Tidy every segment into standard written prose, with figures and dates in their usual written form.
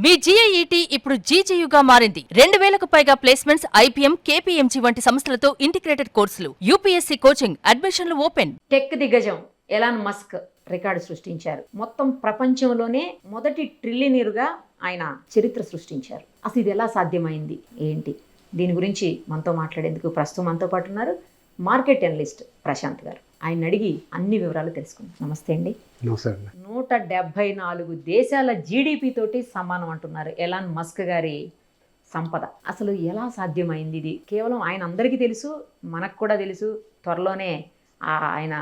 మీ జీఐఈటీ ఇప్పుడు జీజేయుగా మారింది. 2000కు పైగా ప్లేస్మెంట్స్, ఐపీఎం, కేపీఎంజీ వంటి సంస్థలతో ఇంటిగ్రేటెడ్ కోర్సులు, యూపీఎస్సీ కోచింగ్, అడ్మిషన్లు ఓపెన్. టెక్ దిగ్గజం ఎలాన్ మస్క్ రికార్డు సృష్టించారు. మొత్తం ప్రపంచంలోనే మొదటి ట్రిలియనీరుగా ఆయన చరిత్ర సృష్టించారు. అసలు ఇది ఎలా సాధ్యమైంది ఏంటి, దీని గురించి మనతో మాట్లాడేందుకు ప్రస్తుతం మనతో పాటు ఉన్నారు మార్కెట్ అనలిస్ట్ ప్రశాంత్ గారు. ఆయన అడిగి అన్ని వివరాలు తెలుసుకుందాం. నమస్తే అండి. 174 దేశాల జీడిపి తోటి సమానం అంటున్నారు ఎలాన్ మస్క్ గారి సంపద. అసలు ఎలా సాధ్యమైంది ఇది? కేవలం ఆయన అందరికీ తెలుసు, మనకు కూడా తెలుసు. త్వరలోనే ఆయన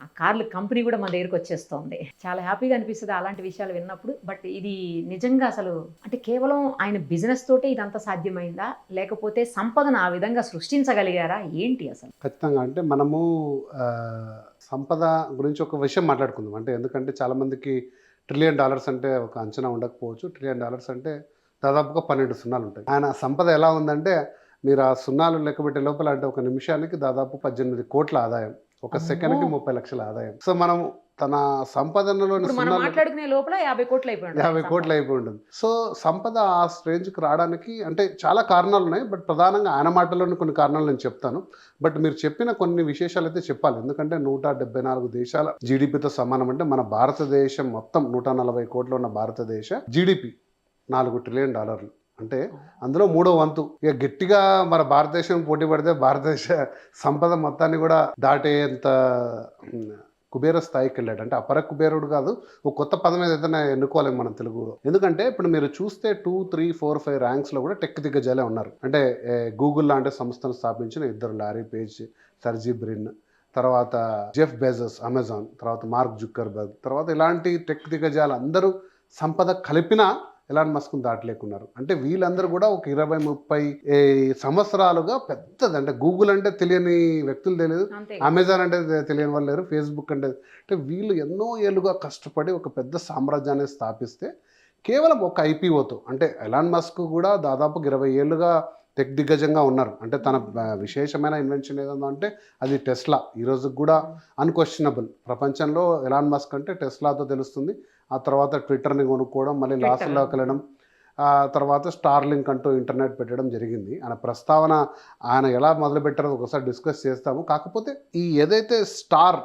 ఆ కార్ల కంపెనీ కూడా మన దగ్గరికి వచ్చేస్తుంది. చాలా హ్యాపీగా అనిపిస్తుంది అలాంటి విషయాలు విన్నప్పుడు. బట్ ఇది నిజంగా అసలు అంటే కేవలం ఆయన బిజినెస్ తోటే ఇదంతా సాధ్యమైందా, లేకపోతే సంపదను ఆ విధంగా సృష్టించగలిగారా ఏంటి అసలు? ఖచ్చితంగా అంటే మనము సంపద గురించి ఒక విషయం మాట్లాడుకుందాం. అంటే ఎందుకంటే చాలామందికి $1 ట్రిలియన్ అంటే ఒక అంచనా ఉండకపోవచ్చు. $1 ట్రిలియన్ అంటే దాదాపుగా 12 సున్నాలు ఉంటాయి. ఆయన సంపద ఎలా ఉందంటే మీరు ఆ సున్నాలు లెక్కబెట్టే లోపల అంటే ఒక నిమిషానికి దాదాపు 18 కోట్ల ఆదాయం, ఒక సెకండ్కి 30 లక్షల ఆదాయం. సో మనం తన సంపదనలో మాట్లాడుకునే లోపల 50 కోట్లు అయిపోయి ఉంటుంది. సో సంపద ఆ రేంజ్కి రావడానికి అంటే చాలా కారణాలు ఉన్నాయి. బట్ ప్రధానంగా ఆయన మాటల్లోని కొన్ని కారణాలు నేను చెప్తాను. బట్ మీరు చెప్పిన కొన్ని విశేషాలు అయితే చెప్పాలి. ఎందుకంటే 174 దేశాల జీడిపితో సమానం. అంటే మన భారతదేశం మొత్తం 140 కోట్లు ఉన్న భారతదేశ జీడిపి $4 ట్రిలియన్. అంటే అందులో 3వ వంతు ఇక గట్టిగా మన భారతదేశం పోటీ పడితే భారతదేశ సంపద మొత్తాన్ని కూడా దాటేంత కుబేర స్థాయికి వెళ్ళాడు. అంటే అపర కుబేరుడు కాదు, ఒక కొత్త పదం ఏదైనా ఎన్నుకోలేము మనం తెలుగులో. ఎందుకంటే ఇప్పుడు మీరు చూస్తే 2, 3, 4, 5 ర్యాంక్స్లో కూడా టెక్ దిగ్గజాలే ఉన్నారు. అంటే గూగుల్ లాంటి సంస్థను స్థాపించిన 2 లారీ పేజ్, సర్జీ బ్రిన్, తర్వాత జెఫ్ బెజోస్ అమెజాన్, తర్వాత మార్క్ జుక్కర్బర్గ్, తర్వాత ఇలాంటి టెక్ దిగ్గజాలు అందరూ సంపద కలిపిన ఎలాన్ మస్క్ దాటలేకున్నారు. అంటే వీళ్ళందరూ కూడా ఒక 20-30 సంవత్సరాలుగా పెద్దది. అంటే గూగుల్ అంటే తెలియని వ్యక్తులు తెలియదు, అమెజాన్ అంటే తెలియని వాళ్ళు లేరు, ఫేస్బుక్ అంటే వీళ్ళు ఎన్నో ఏళ్ళుగా కష్టపడి ఒక పెద్ద సామ్రాజ్యాన్ని స్థాపిస్తే కేవలం ఒక ఐపీఓతో, అంటే ఎలాన్ మస్క్ కూడా దాదాపు 20 ఏళ్ళుగా టెక్ దిగ్గజంగా ఉన్నారు. అంటే తన విశేషమైన ఇన్వెన్షన్ ఏదన్నా అంటే అది టెస్లా. ఈరోజు కూడా అన్క్వశ్చనబుల్. ప్రపంచంలో ఎలాన్ మస్క్ అంటే టెస్లాతో తెలుస్తుంది. ఆ తర్వాత ట్విట్టర్ని కొనుక్కోవడం, మళ్ళీ లాస్లోకి వెళ్ళడం, ఆ తర్వాత స్టార్లింక్ అంటూ ఇంటర్నెట్ పెట్టడం జరిగింది. ఆయన ప్రస్తావన ఆయన ఎలా మొదలుపెట్టారో ఒకసారి డిస్కస్ చేస్తాము. కాకపోతే ఈ ఏదైతే స్టార్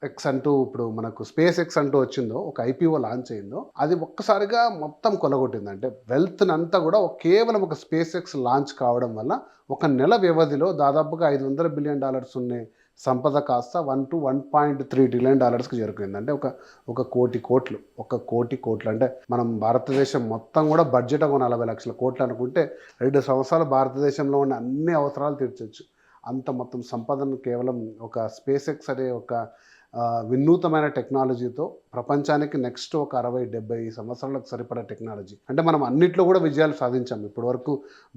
ఎక్స్ అంటూ ఇప్పుడు మనకు స్పేస్ ఎక్స్ అంటూ వచ్చిందో, ఒక ఐపీఓ లాంచ్ అయిందో, అది ఒక్కసారిగా మొత్తం కొలగొట్టింది. అంటే వెల్త్ని అంతా కూడా కేవలం ఒక స్పేస్ ఎక్స్ లాంచ్ కావడం వల్ల ఒక నెల వ్యవధిలో దాదాపుగా $500 బిలియన్ ఉన్న సంపద కాస్త 1 to 1.3 ట్రిలియన్ చేరుకుంది. అంటే ఒక కోటి కోట్లు. అంటే మనం భారతదేశం మొత్తం కూడా బడ్జెట్ ఒక 40 లక్షల కోట్లు అనుకుంటే 2 సంవత్సరాలు భారతదేశంలో ఉన్న అన్ని అవసరాలు తీర్చొచ్చు. అంత మొత్తం సంపదను కేవలం ఒక స్పేస్ ఎక్స్ అనే ఒక వినూతమైన టెక్నాలజీతో ప్రపంచానికి నెక్స్ట్ ఒక 60-70 సంవత్సరాలకు సరిపడా టెక్నాలజీ. అంటే మనం అన్నిట్లో కూడా విజయాలు సాధించాం ఇప్పటి వరకు.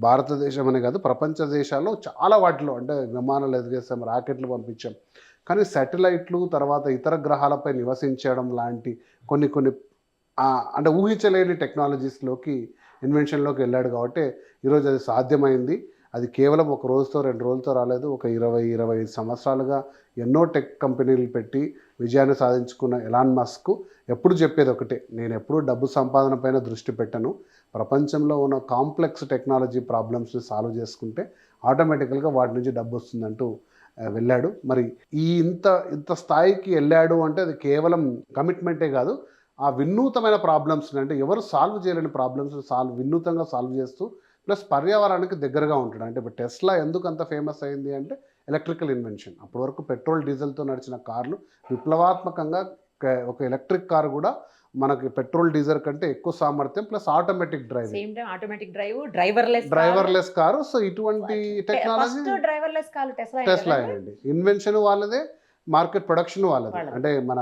భారతదేశం అనే కాదు, ప్రపంచ దేశాల్లో చాలా వాటిలో అంటే విమానాలు ఎదిగేసాం, రాకెట్లు పంపించాం. కానీ శాటిలైట్లు, తర్వాత ఇతర గ్రహాలపై నివసించడం లాంటి కొన్ని అంటే ఊహించలేని టెక్నాలజీస్లోకి, ఇన్వెన్షన్లోకి వెళ్ళాడు. కాబట్టి ఈరోజు అది సాధ్యమైంది. అది కేవలం ఒక రోజుతో 2 రోజులతో రాలేదు. ఒక 20-25 సంవత్సరాలుగా ఎన్నో టెక్ కంపెనీలు పెట్టి విజయాన్ని సాధించుకున్న ఎలాన్ మస్క్ ఎప్పుడు చెప్పేది ఒకటే, నేను ఎప్పుడూ డబ్బు సంపాదన పైన దృష్టి పెట్టను, ప్రపంచంలో ఉన్న కాంప్లెక్స్ టెక్నాలజీ ప్రాబ్లమ్స్ని సాల్వ్ చేసుకుంటే ఆటోమేటికల్గా వాటి నుంచి డబ్బు వస్తుందంటూ వెళ్ళాడు. మరి ఇంత స్థాయికి వెళ్ళాడు అంటే అది కేవలం కమిట్మెంటే కాదు, ఆ వినూతమైన ప్రాబ్లమ్స్ని, అంటే ఎవరు సాల్వ్ చేయలేని ప్రాబ్లమ్స్ని వినూతంగా సాల్వ్ చేస్తూ ప్లస్ పర్యావరణానికి దగ్గరగా ఉంటాడు. అంటే ఇప్పుడు టెస్లా ఎందుకు అంత ఫేమస్ అయింది అంటే ఎలక్ట్రికల్ ఇన్వెన్షన్. అప్పటి వరకు పెట్రోల్ డీజిల్తో నడిచిన కార్లు విప్లవాత్మకంగా ఒక ఎలక్ట్రిక్ కార్ కూడా మనకి పెట్రోల్ డీజిల్ కంటే ఎక్కువ సామర్థ్యం plus automatic driverless car. So ఇటువంటి టెక్నాలజీ టెస్లా అండి. ఇన్వెన్షన్ వాళ్ళదే, మార్కెట్ ప్రొడక్షన్ వాళ్ళదే. అంటే మన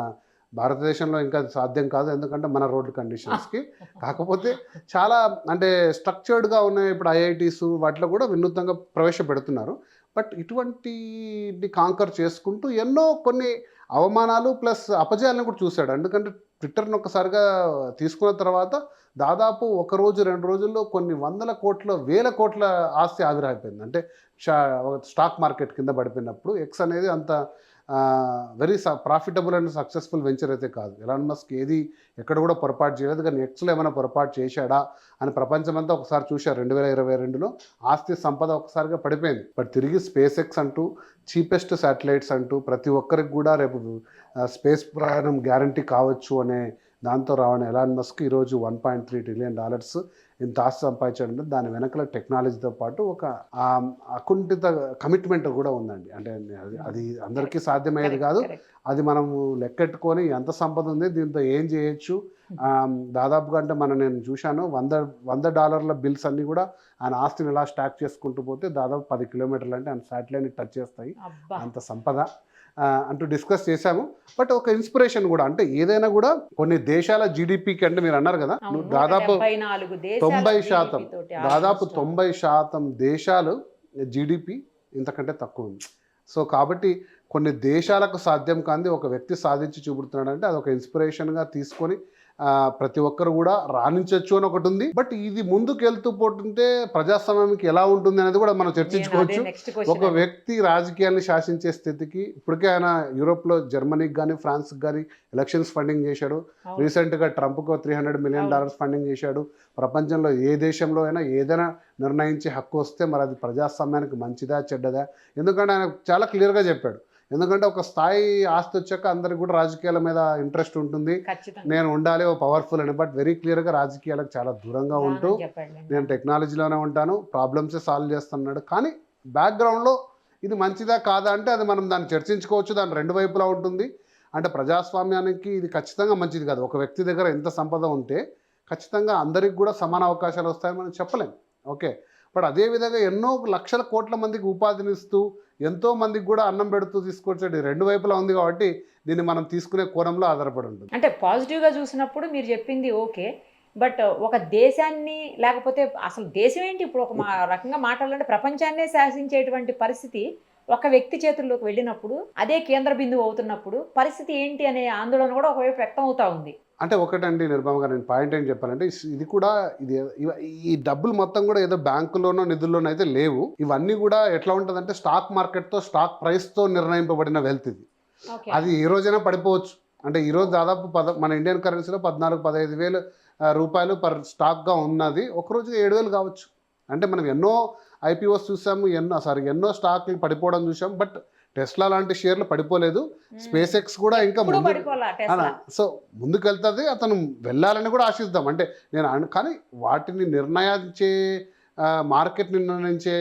భారతదేశంలో ఇంకా సాధ్యం కాదు, ఎందుకంటే మన రోడ్డు కండిషన్స్కి. కాకపోతే చాలా అంటే స్ట్రక్చర్డ్గా ఉన్నాయి ఇప్పుడు ఐఐటీస్, వాటిలో కూడా వినూత్నంగా ప్రవేశపెడుతున్నారు. బట్ ఇటువంటి కాంకర్ చేసుకుంటూ ఎన్నో కొన్ని అవమానాలు ప్లస్ అపజయాలను కూడా చూశాడు. ఎందుకంటే ట్విట్టర్ని ఒక్కసారిగా తీసుకున్న తర్వాత దాదాపు 1 రోజు 2 రోజుల్లో కొన్ని 100 కోట్ల 1000 కోట్ల ఆస్తి ఆవిరైపోయింది. అంటే స్టాక్ మార్కెట్ కింద పడిపోయినప్పుడు ఎక్స్ అనేది అంత very profitable and successful venture అయితే కాదు. ఎలాన్ మస్క్ ఏది ఎక్కడ కూడా పొరపాటు చేయలేదు, కానీ ఎక్స్లో ఏమైనా పొరపాటు చేశాడా అని ప్రపంచమంతా ఒకసారి చూశారు. 2022లో ఆస్తి సంపద ఒకసారిగా పడిపోయింది. బట్ తిరిగి స్పేస్ ఎక్స్ అంటూ చీపెస్ట్ శాటిలైట్స్ అంటూ ప్రతి ఒక్కరికి కూడా రేపు స్పేస్ ప్రయాణం గ్యారంటీ కావచ్చు అనే దాంతో రావడం ఎలాన్ మస్క్ ఈరోజు $1.3 ట్రిలియన్ ఇంత ఆస్తి సంపాదించాడంటే దాని వెనకల టెక్నాలజీతో పాటు ఒక అకుంఠిత కమిట్మెంట్ కూడా ఉందండి. అంటే అది అందరికీ సాధ్యమయ్యేది కాదు. అది మనము లెక్కెట్టుకొని ఎంత సంపద ఉంది, దీంతో ఏం చేయొచ్చు, దాదాపుగా అంటే నేను చూశాను $100 బిల్స్ అన్నీ కూడా ఆయన ఆస్తిని ఎలా స్టాక్ చేసుకుంటూ పోతే దాదాపు 10 కిలోమీటర్లు అంటే ఆయన శాటిలైట్ని టచ్ చేస్తాయి, అంత సంపద అంటూ డిస్కస్ చేశాము. బట్ ఒక ఇన్స్పిరేషన్ కూడా, అంటే ఏదైనా కూడా కొన్ని దేశాల జీడిపికి, అంటే మీరు అన్నారు కదా దాదాపు 90%, దాదాపు 90% దేశాలు జీడిపి ఇంతకంటే తక్కువ ఉంది. సో కాబట్టి కొన్ని దేశాలకు సాధ్యం కాంది ఒక వ్యక్తి సాధించి చూపుతున్నాడంటే అదొక ఇన్స్పిరేషన్గా తీసుకొని ప్రతి ఒక్కరు కూడా రాణించవచ్చు అని ఒకటి ఉంది. బట్ ఇది ముందుకు వెళ్తూ పోతుంటే ప్రజాస్వామ్యానికి ఎలా ఉంటుంది అనేది కూడా మనం చర్చించుకోవచ్చు. ఒక వ్యక్తి రాజకీయాన్ని శాసించే స్థితికి ఇప్పటికే ఆయన యూరోప్లో జర్మనీకి కానీ ఫ్రాన్స్కి కానీ ఎలక్షన్స్ ఫండింగ్ చేశాడు. రీసెంట్గా ట్రంప్కు $300 మిలియన్ ఫండింగ్ చేశాడు. ప్రపంచంలో ఏ దేశంలో అయినా ఏదైనా నిర్ణయించే హక్కు వస్తే మరి అది ప్రజాస్వామ్యానికి మంచిదా చెడ్డదా, ఎందుకంటే ఆయన చాలా క్లియర్గా చెప్పాడు. ఎందుకంటే ఒక స్థాయి ఆస్తి వచ్చాక అందరికి కూడా రాజకీయాల మీద ఇంట్రెస్ట్ ఉంటుంది, నేను ఉండాలి ఓ పవర్ఫుల్ అని. బట్ వెరీ క్లియర్గా రాజకీయాలకు చాలా దూరంగా ఉంటూ నేను టెక్నాలజీలోనే ఉంటాను, ప్రాబ్లమ్సే సాల్వ్ చేస్తున్నాడు. కానీ బ్యాక్గ్రౌండ్లో ఇది మంచిదా కాదా అంటే అది మనం దాన్ని చర్చించుకోవచ్చు. దాని రెండు వైపులా ఉంటుంది. అంటే ప్రజాస్వామ్యానికి ఇది ఖచ్చితంగా మంచిది కాదు. ఒక వ్యక్తి దగ్గర ఎంత సంపద ఉంటే ఖచ్చితంగా అందరికి కూడా సమాన అవకాశాలు వస్తాయని మనం చెప్పలేం. ఓకే, బట్ అదేవిధంగా ఎన్నో లక్షల కోట్ల మందికి ఉపాధినిస్తూ ఎంతో మందికి కూడా అన్నం పెడుతూ తీసుకొచ్చేది రెండు వైపులా ఉంది. కాబట్టి దీన్ని మనం తీసుకునే కోణంలో ఆధారపడి ఉంటుంది. అంటే పాజిటివ్గా చూసినప్పుడు మీరు చెప్పింది ఓకే, బట్ ఒక దేశాన్ని లేకపోతే అసలు దేశం ఏంటి ఇప్పుడు ఒక రకంగా మాట్లాడాలంటే ప్రపంచాన్నే శాసించేటువంటి పరిస్థితి ఒక వ్యక్తి చేతుల్లోకి వెళ్ళినప్పుడు, అదే కేంద్ర బిందువు అవుతున్నప్పుడు పరిస్థితి ఏంటి అనే ఆందోళన కూడా ఒకవైపు వ్యక్తం అవుతా ఉంది. అంటే ఒకటండి నిర్మమ గారు, నేను పాయింట్ ఏం చెప్పాలంటే ఇది కూడా ఈ డబ్బులు మొత్తం కూడా ఏదో బ్యాంకులోనో నిధుల్లోనో అయితే లేవు. ఇవన్నీ కూడా ఎట్లా ఉంటుందంటే స్టాక్ మార్కెట్తో స్టాక్ ప్రైస్తో నిర్ణయింపబడిన వెల్త్ ఇది. అది ఏ రోజైనా పడిపోవచ్చు. అంటే ఈరోజు దాదాపు మన ఇండియన్ కరెన్సీలో 14-15 వేల రూపాయలు పర్ స్టాక్గా ఉన్నది, ఒకరోజు 7,000 కావచ్చు. అంటే మనం ఎన్నో ఐపీఓస్ చూసాము, ఎన్నో స్టాక్లు పడిపోవడం చూసాం. బట్ టెస్లా లాంటి షేర్లు పడిపోలేదు. స్పేస్ ఎక్స్ కూడా ఇంకా సో ముందుకు వెళ్తుంది. అతను వెళ్ళాలని కూడా ఆశిద్దాం. అంటే కానీ వాటిని నిర్ణయించే మార్కెట్ నిర్ణయించే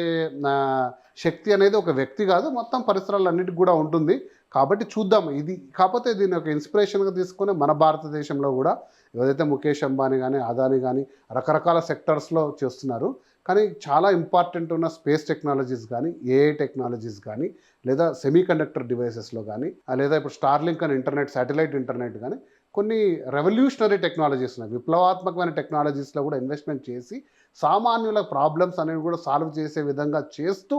శక్తి అనేది ఒక వ్యక్తి కాదు, మొత్తం పరిసరాలన్నిటికి కూడా ఉంటుంది. కాబట్టి చూద్దాం. ఇది కాకపోతే దీన్ని ఒక ఇన్స్పిరేషన్గా తీసుకొని మన భారతదేశంలో కూడా ఏదైతే ముఖేష్ అంబానీ కానీ అదానీ కానీ రకరకాల సెక్టర్స్లో చేస్తున్నారు. కానీ చాలా ఇంపార్టెంట్ ఉన్న స్పేస్ టెక్నాలజీస్ కానీ, ఏఐ టెక్నాలజీస్ కానీ, లేదా సెమీ కండక్టర్ డివైసెస్లో కానీ, లేదా ఇప్పుడు స్టార్లింక్ అని ఇంటర్నెట్, శాటిలైట్ ఇంటర్నెట్ కానీ కొన్ని రెవల్యూషనరీ టెక్నాలజీస్ ఉన్నాయి. విప్లవాత్మకమైన టెక్నాలజీస్లో కూడా ఇన్వెస్ట్మెంట్ చేసి సామాన్యుల ప్రాబ్లమ్స్ అనేవి కూడా సాల్వ్ చేసే విధంగా చేస్తూ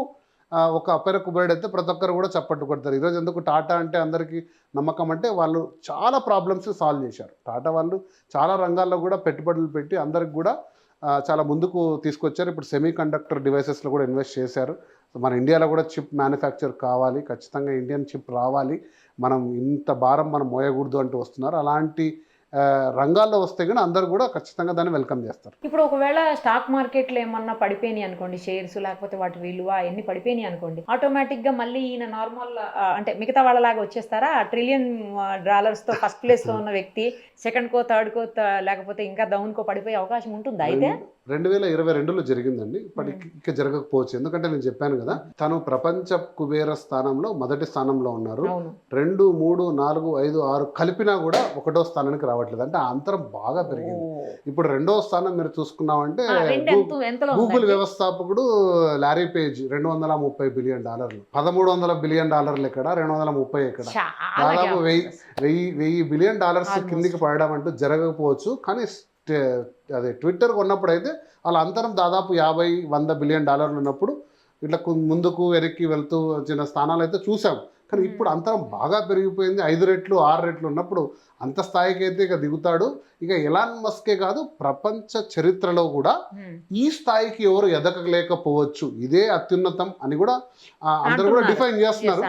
ఒక అపెరకుబేడ్ అయితే ప్రతి ఒక్కరు కూడా చప్పట్టు కొడతారు. ఈరోజు ఎందుకు టాటా అంటే అందరికీ నమ్మకం అంటే వాళ్ళు చాలా ప్రాబ్లమ్స్ సాల్వ్ చేశారు. టాటా వాళ్ళు చాలా రంగాల్లో కూడా పెట్టుబడులు పెట్టి అందరికి కూడా చాలా ముందుకు తీసుకొచ్చారు. ఇప్పుడు సెమీ కండక్టర్ డివైసెస్లో కూడా ఇన్వెస్ట్ చేశారు. మన ఇండియాలో కూడా చిప్ మ్యానుఫ్యాక్చర్ కావాలి, ఖచ్చితంగా ఇండియన్ చిప్ రావాలి, మనం ఇంత భారం మనం మోయకూడదు అంటూ వస్తున్నారు. అలాంటి రంగాల్లో వస్తే కానీ అందరూ కూడా ఖచ్చితంగా దాన్ని వెల్కమ్ చేస్తారు. ఇప్పుడు ఒకవేళ స్టాక్ మార్కెట్లో ఏమన్నా పడిపోయినాయి అనుకోండి, షేర్స్ లేకపోతే వాటి విలువ ఎన్ని పడిపోయినాయి అనుకోండి, ఆటోమేటిక్గా మళ్ళీ ఈయన నార్మల్ అంటే మిగతా వాళ్ళలాగా వచ్చేస్తారా? $1 ట్రిలియన్ ఫస్ట్ ప్లేస్లో ఉన్న వ్యక్తి సెకండ్కో థర్డ్కో లేకపోతే ఇంకా డౌన్కో పడిపోయే అవకాశం ఉంటుందా? అయితే 2022లో జరిగిందండి. ఇప్పటికి ఇంకా జరగకపోవచ్చు. ఎందుకంటే నేను చెప్పాను కదా, తను ప్రపంచ కుబేర స్థానంలో మొదటి స్థానంలో ఉన్నారు. 2, 3, 4, 5, 6 కలిపినా కూడా 1వ స్థానానికి రావట్లేదు. అంటే ఆ అంతరం బాగా పెరిగింది. ఇప్పుడు 2వ స్థానం మీరు చూసుకున్నామంటే గూగుల్ వ్యవస్థాపకుడు లారీ పేజ్ $230 బిలియన్, $1,300 బిలియన్ ఎక్కడ, 230 ఎక్కడ, దాదాపు 1000 బిలియన్ కిందికి పడడం అంటూ జరగకపోవచ్చు. కానీ అదే ట్విట్టర్ కొన్నప్పుడు అయితే వాళ్ళ అంతరం దాదాపు 50-100 బిలియన్ ఉన్నప్పుడు ఇట్లా ముందుకు వెనక్కి వెళ్తూ వచ్చిన స్థానాలు అయితే చూసాం. కానీ ఇప్పుడు అంతరం బాగా పెరిగిపోయింది, 5 రెట్లు 6 రెట్లు ఉన్నప్పుడు అంత స్థాయికి అయితే ఇక దిగుతాడు. ఇక ఎలాన్ మస్కే కాదు, ప్రపంచ చరిత్రలో కూడా ఈ స్థాయికి ఎవరు ఎదగలేకపోవచ్చు, ఇదే అత్యున్నతం అని కూడా అందరూ కూడా డిఫైన్ చేస్తున్నారు.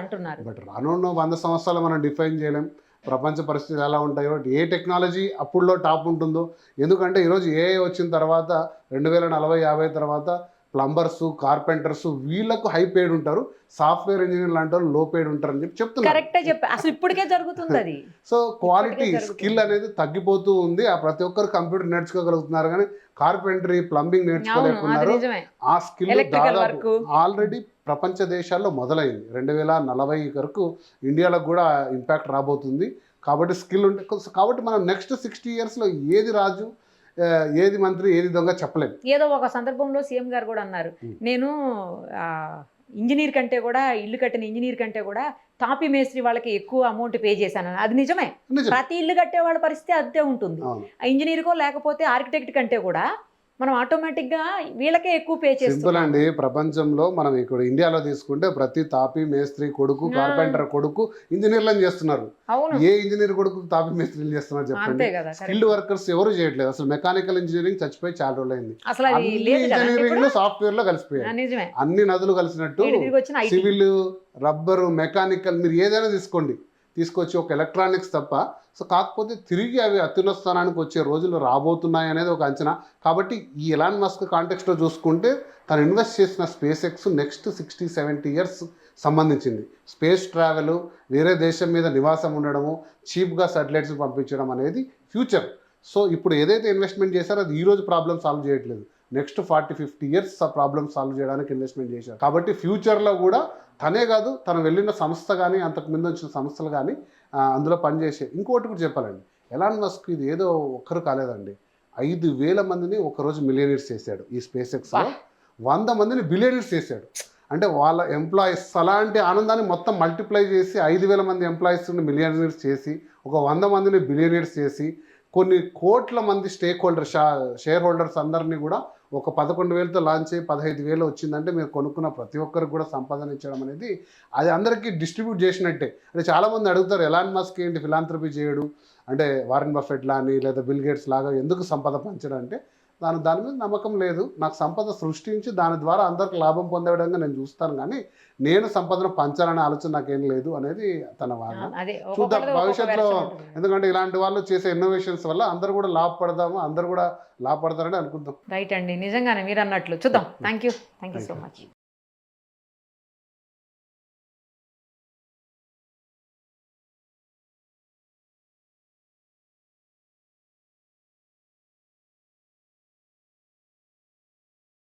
బట్ రానున్న 100 సంవత్సరాలు మనం డిఫైన్ చేయలేం. ప్రపంచ పరిస్థితులు ఎలా ఉంటాయో, ఏ టెక్నాలజీ అప్పుడులో టాప్ ఉంటుందో. ఎందుకంటే ఈరోజు ఏఐ వచ్చిన తర్వాత 2040-50 తర్వాత ప్లంబర్స్, కార్పెంటర్స్ వీళ్ళకు హై పేడ్ ఉంటారు, సాఫ్ట్వేర్ ఇంజనీర్ లాంటి వాళ్ళు లో పేడ్ ఉంటారు అని చెప్తున్నారు. కరెక్టే చెప్పి అసలు ఇప్పటికే జరుగుతుంది అది. సో క్వాలిటీ స్కిల్ అనేది తగ్గిపోతూ ఉంది. ఆ ప్రతి ఒక్కరు కంప్యూటర్ నేర్చుకోగలుగుతున్నారు కానీ కార్పెంటరీ, ప్లంబింగ్ నేర్చుకోలేకున్నారు. ఆ స్కిల్ దాదాపు ఆల్రెడీ ప్రపంచ దేశాల్లో మొదలైంది. 2040 వరకు ఇండియాలో కూడా ఇంపాక్ట్ రాబోతుంది. కాబట్టి స్కిల్ ఉంటే, కాబట్టి మనం నెక్స్ట్ 60 yearsలో ఏది రాజు, ఏది మంత్రి, ఏది దొంగ చెప్పలేము. ఏదో ఒక సందర్భంలో సీఎం గారు కూడా అన్నారు, నేను ఇంజనీర్ కంటే కూడా, ఇల్లు కట్టిన ఇంజనీర్ కంటే కూడా తాపీ మేస్త్రి వాళ్ళకి ఎక్కువ అమౌంట్ పే చేశాను. అది నిజమే. ప్రతి ఇల్లు కట్టే వాళ్ళ పరిస్థితి అదే ఉంటుంది. ఇంజనీర్కో లేకపోతే ఆర్కిటెక్ట్ కంటే కూడా మనం ఆటోమేటిక్గా వీళ్ళకే ఎక్కువ పే చేస్తాం. సింపుల్ అండి. ప్రపంచంలో మనం ఇక్కడ ఇండియాలో తీసుకుంటే ప్రతి తాపీ మేస్త్రి కొడుకు, కార్పెంటర్ కొడుకు ఇంజనీర్లను చేస్తున్నారు. ఏ ఇంజనీర్ కొడుకు తాపీ మేస్త్రిలు చేస్తున్నారు చెప్పండి? స్కిల్డ్ వర్కర్స్ ఎవరు చేయట్లేదు. అసలు మెకానికల్ ఇంజనీరింగ్ చచ్చిపోయి చాలా రోజులు అయింది. ఇంజనీరింగ్ సాఫ్ట్వేర్ లో కలిసిపోయాయి. అన్ని నదులు కలిసినట్టు సివిల్, రబ్బరు, మెకానికల్ మీరు ఏదైనా తీసుకొచ్చి ఒక ఎలక్ట్రానిక్స్ తప్ప. సో కాకపోతే తిరిగి అవి అత్యున్నత స్థానానికి వచ్చే రోజులు రాబోతున్నాయి అనేది ఒక అంచనా. కాబట్టి ఈ ఎలాన్ మస్క్ కాంటెక్స్ట్లో చూసుకుంటే తను ఇన్వెస్ట్ చేసిన స్పేస్ ఎక్స్ నెక్స్ట్ 60-70 years సంబంధించింది. స్పేస్ ట్రావెల్, వేరే దేశం మీద నివాసం ఉండడము, చీప్గా సాటిలైట్స్ పంపించడం అనేది ఫ్యూచర్. సో ఇప్పుడు ఏదైతే ఇన్వెస్ట్మెంట్ చేశారో అది ఈరోజు ప్రాబ్లమ్ సాల్వ్ చేయట్లేదు, నెక్స్ట్ 40-50 years ఆ ప్రాబ్లమ్ సాల్వ్ చేయడానికి ఇన్వెస్ట్మెంట్ చేశారు. కాబట్టి ఫ్యూచర్లో కూడా తనే కాదు, తను వెళ్ళిన సంస్థ కానీ, అంతకు ముందు వచ్చిన సంస్థలు కానీ అందులో పనిచేసే. ఇంకోటి కూడా చెప్పాలండి, ఎలాన్ మస్క్ ఇది ఏదో ఒక్కరు కాలేదండి, 5,000 మందిని ఒకరోజు మిలియనీర్స్ చేశాడు. ఈ స్పేస్ ఎక్స్లో 100 మందిని బిలియనీర్స్ చేశాడు. అంటే వాళ్ళ ఎంప్లాయీస్ అలాంటి ఆనందాన్ని మొత్తం మల్టిప్లై చేసి 5,000 మంది ఎంప్లాయీస్ని మిలియనీర్స్ చేసి, ఒక 100 మందిని బిలియనీర్స్ చేసి, కొన్ని కోట్ల మంది షేర్ హోల్డర్స్ అందరినీ కూడా ఒక 11,000తో లాంచ్ అయ్యి 15,000 వచ్చిందంటే మీరు కొనుక్కున్న ప్రతి ఒక్కరికి కూడా సంపాదన ఇచ్చడం అనేది అది అందరికీ డిస్ట్రిబ్యూట్ చేసినట్టే. అంటే చాలామంది అడుగుతారు, ఎలాన్ మస్క్ ఏంటి ఫిలాంథ్రపీ చేయడు అంటే, వారెన్ బఫెట్ లాని లేదా బిల్ గేట్స్ లాగా ఎందుకు సంపద పంచడం అంటే, దాని మీద నమ్మకం లేదు. నాకు సంపద సృష్టించి దాని ద్వారా అందరికి లాభం పొందే విధంగా నేను చూస్తాను, కానీ నేను సంపదను పంచాలనే ఆలోచన నాకేం లేదు అనేది తన వాదన. చూద్దాం భవిష్యత్తులో, ఎందుకంటే ఇలాంటి వాళ్ళు చేసే ఇన్నోవేషన్స్ వల్ల అందరూ కూడా లాభపడదాము, అందరూ కూడా లాభపడతారని అనుకుందాం. రైట్ అండి, నిజంగానే మీరు అన్నట్లు చూద్దాం. Thank you so much.